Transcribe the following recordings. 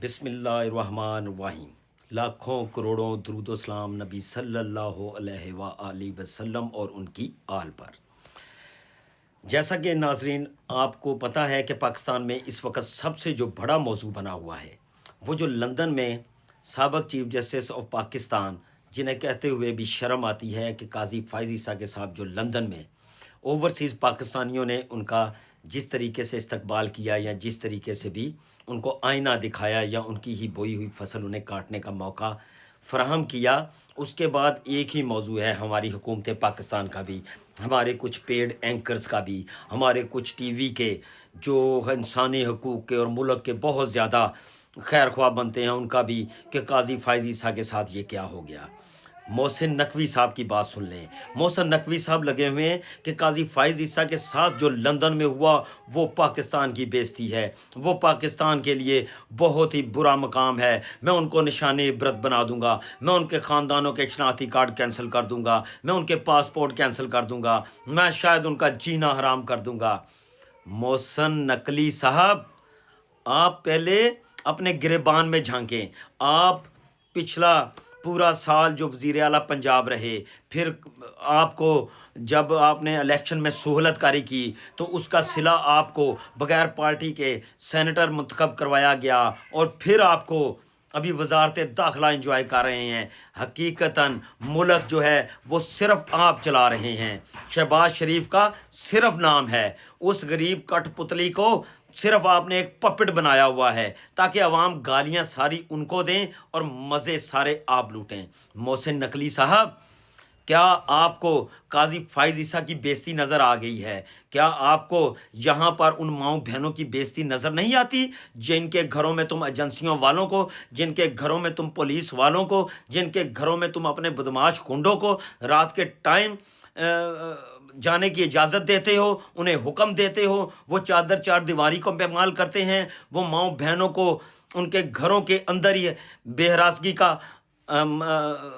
बिस्मिल्लाहिर्रहमानिर्रहीम। लाखों करोड़ों दुरूद सलाम नबी सल्लल्लाहु अलैहि वसल्लम और उनकी आल पर। जैसा कि नाजरीन आपको पता है कि पाकिस्तान में इस वक्त सबसे जो बड़ा मौजू बना हुआ है वो जो लंदन में साबिक चीफ जस्टिस ऑफ पाकिस्तान, जिन्हें कहते हुए भी शर्म आती है कि काजी फायज ईसा के साथ जो लंदन में ओवरसीज़ पाकिस्तानियों ने उनका जिस तरीके से इस्तकबाल किया या जिस तरीके से भी उनको आईना दिखाया या उनकी ही बोई हुई फसल उन्हें काटने का मौका फ़राहम किया, उसके बाद एक ही मौजू है हमारी हुकूमत पाकिस्तान का भी, हमारे कुछ पेड एंकर्स का भी, हमारे कुछ टीवी के जो इंसानी हकूक़ के और मुल्क के बहुत ज़्यादा खैर ख्वाह बनते हैं उनका भी, कि काजी फायज ईसा के साथ ये क्या हो गया। मोहसिन नकवी साहब की बात सुन लें। मोहसिन नकवी साहब लगे हुए हैं कि काजी फायज ईसा के साथ जो लंदन में हुआ वो पाकिस्तान की बेइज्जती है, वो पाकिस्तान के लिए बहुत ही बुरा मकाम है। मैं उनको निशाने इबरत बना दूंगा, मैं उनके ख़ानदानों के शनाख्ती कार्ड कैंसिल कर दूंगा, मैं उनके पासपोर्ट कैंसिल कर दूंगा, मैं शायद उनका जीना हराम कर दूंगा। मोहसिन नकवी साहब, आप पहले अपने गिरेबान में झांकें। आप पिछला पूरा साल जो वज़ीर आला पंजाब रहे, फिर आपको जब आपने इलेक्शन में सहूलतकारी की तो उसका सिला आपको बगैर पार्टी के सेनेटर मुंतखब करवाया गया, और फिर आपको अभी वजारत दाखिला इंजॉय कर रहे हैं। हकीकतन मुल्क जो है वो सिर्फ आप चला रहे हैं। शहबाज शरीफ का सिर्फ नाम है, उस गरीब कठपुतली को सिर्फ आपने एक पपेट बनाया हुआ है ताकि अवाम गालियां सारी उनको दें और मज़े सारे आप लूटें। मोहसिन नकवी साहब, क्या आपको काजी फायज ईसा की बेइज्जती नज़र आ गई है? क्या आपको यहाँ पर उन माओ बहनों की बेइज्जती नज़र नहीं आती जिनके घरों में तुम एजेंसियों वालों को, जिनके घरों में तुम पुलिस वालों को, जिनके घरों में तुम अपने बदमाश गुंडों को रात के टाइम जाने की इजाज़त देते हो, उन्हें हुक्म देते हो, वो चादर चार दीवारी को बेमाल करते हैं, वो माओ बहनों को उनके घरों के अंदर ही बेहरासगी का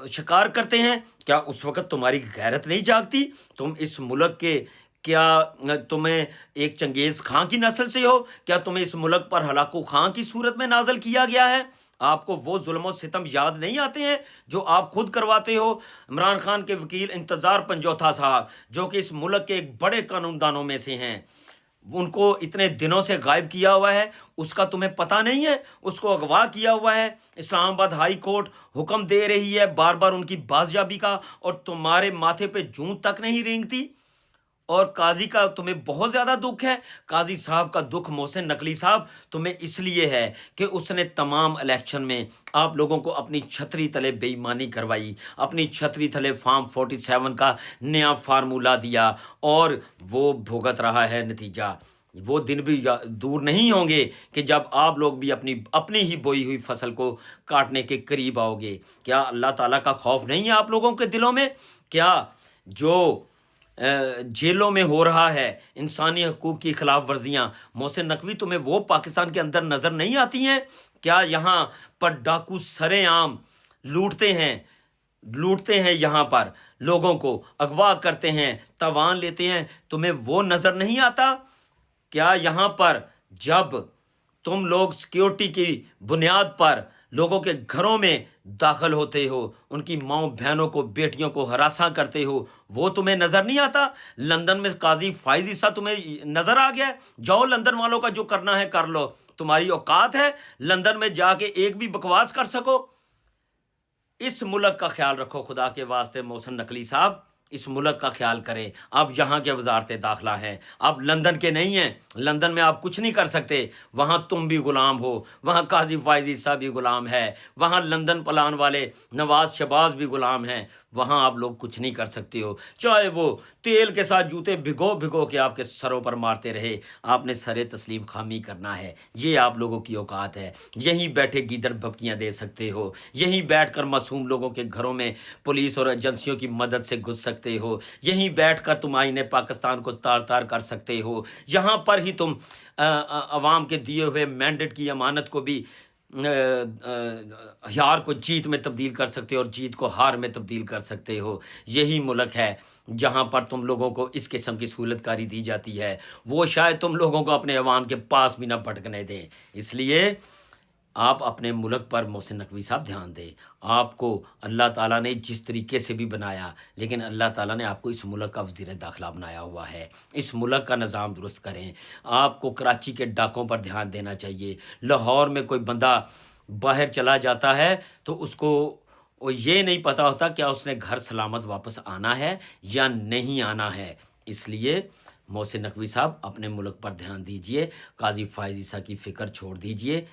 शिकार करते हैं? क्या उस वक़्त तुम्हारी गैरत नहीं जागती? तुम इस मुल्क के, क्या तुम्हें एक चंगेज़ खां की नस्ल से हो? क्या तुम्हें इस मुल्क पर हलाकू खां की सूरत में नाज़िल किया गया है? आपको वो जुल्म और सितम याद नहीं आते हैं जो आप खुद करवाते हो? इमरान खान के वकील इंतज़ार पंजोथा साहब, जो कि इस मुल्क के एक बड़े कानूनदानों में से हैं, उनको इतने दिनों से गायब किया हुआ है, उसका तुम्हें पता नहीं है? उसको अगवा किया हुआ है, इस्लामाबाद हाई कोर्ट हुक्म दे रही है बार बार उनकी बाजियाबी का, और तुम्हारे माथे पे जूं तक नहीं रेंगती। और काजी का तुम्हें बहुत ज़्यादा दुख है। काजी साहब का दुख, मोहसिन नकवी साहब, तुम्हें इसलिए है कि उसने तमाम इलेक्शन में आप लोगों को अपनी छतरी तले बेईमानी करवाई, अपनी छतरी तले फार्म 47 का नया फार्मूला दिया, और वो भुगत रहा है नतीजा। वो दिन भी दूर नहीं होंगे कि जब आप लोग भी अपनी अपनी ही बोई हुई फसल को काटने के करीब आओगे। क्या अल्लाह ताला का खौफ नहीं है आप लोगों के दिलों में? क्या जो जेलों में हो रहा है इंसानी हकूक़ की खिलाफ वर्जियाँ, मोहसिन नकवी, तुम्हें वो पाकिस्तान के अंदर नज़र नहीं आती हैं? क्या यहाँ पर डाकू सरेआम लूटते हैं यहाँ पर लोगों को अगवा करते हैं, तवान लेते हैं, तुम्हें वो नज़र नहीं आता? क्या यहाँ पर जब तुम लोग सिक्योरिटी की बुनियाद पर लोगों के घरों में दाखिल होते हो, उनकी माओ बहनों को, बेटियों को हरासा करते हो, वो तुम्हें नज़र नहीं आता? लंदन में काजी फायज ईसा तुम्हें नज़र आ गया? जाओ, लंदन वालों का जो करना है कर लो। तुम्हारी औकात है लंदन में जाके एक भी बकवास कर सको? इस मुल्क का ख्याल रखो खुदा के वास्ते। मोहसिन नकवी साहब, इस मुल्क का ख्याल करें। आप यहाँ के वजारत दाखिला हैं, आप लंदन के नहीं हैं। लंदन में आप कुछ नहीं कर सकते, वहाँ तुम भी ग़ुलाम हो, वहाँ काजी फायज ईसा भी ग़ुलाम है, वहाँ लंदन पलान वाले नवाज शहबाज भी ग़ुलाम हैं। वहाँ आप लोग कुछ नहीं कर सकते हो, चाहे वो तेल के साथ जूते भिगो भिगो के आपके सरों पर मारते रहे, आपने सरे तस्लीम खामी करना है। ये आप लोगों की औकात है। यहीं बैठे गीदड़ भपकियाँ दे सकते हो, यहीं बैठकर मासूम लोगों के घरों में पुलिस और एजेंसियों की मदद से घुस सकते हो, यहीं बैठकर तुम आईने पाकिस्तान को तार तार कर सकते हो। यहाँ पर ही तुम अवाम के दिए हुए मैंडेट की अमानत को भी हार को जीत में तब्दील कर सकते हो और जीत को हार में तब्दील कर सकते हो। यही मुल्क है जहाँ पर तुम लोगों को इस किस्म की सहूलतकारी दी जाती है, वो शायद तुम लोगों को अपने अवाम के पास भी ना भटकने दें। इसलिए آپ اپنے ملک پر محسن نقوی صاحب دھیان دیں۔ آپ کو اللہ تعالیٰ نے جس طریقے سے بھی بنایا، لیکن اللہ تعالیٰ نے آپ کو اس ملک کا وزیر داخلہ بنایا ہوا ہے۔ اس ملک کا نظام درست کریں۔ آپ کو کراچی کے ڈاکوں پر دھیان دینا چاہیے۔ لاہور میں کوئی بندہ باہر چلا جاتا ہے تو اس کو یہ نہیں پتہ ہوتا کیا اس نے گھر سلامت واپس آنا ہے یا نہیں آنا ہے۔ اس لیے محسن نقوی صاحب اپنے ملک پر دھیان دیجئے۔ قاضی فائز عیسیٰ کی فکر چھوڑ دیجئے،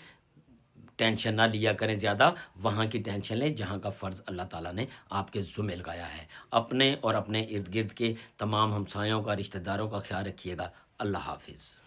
ٹینشن نہ لیا کریں زیادہ، وہاں کی ٹینشن لیں جہاں کا فرض اللہ تعالیٰ نے آپ کے ذمہ لگایا ہے۔ اپنے اور اپنے ارد گرد کے تمام ہمسایوں کا، رشتہ داروں کا خیال رکھیے گا۔ اللہ حافظ۔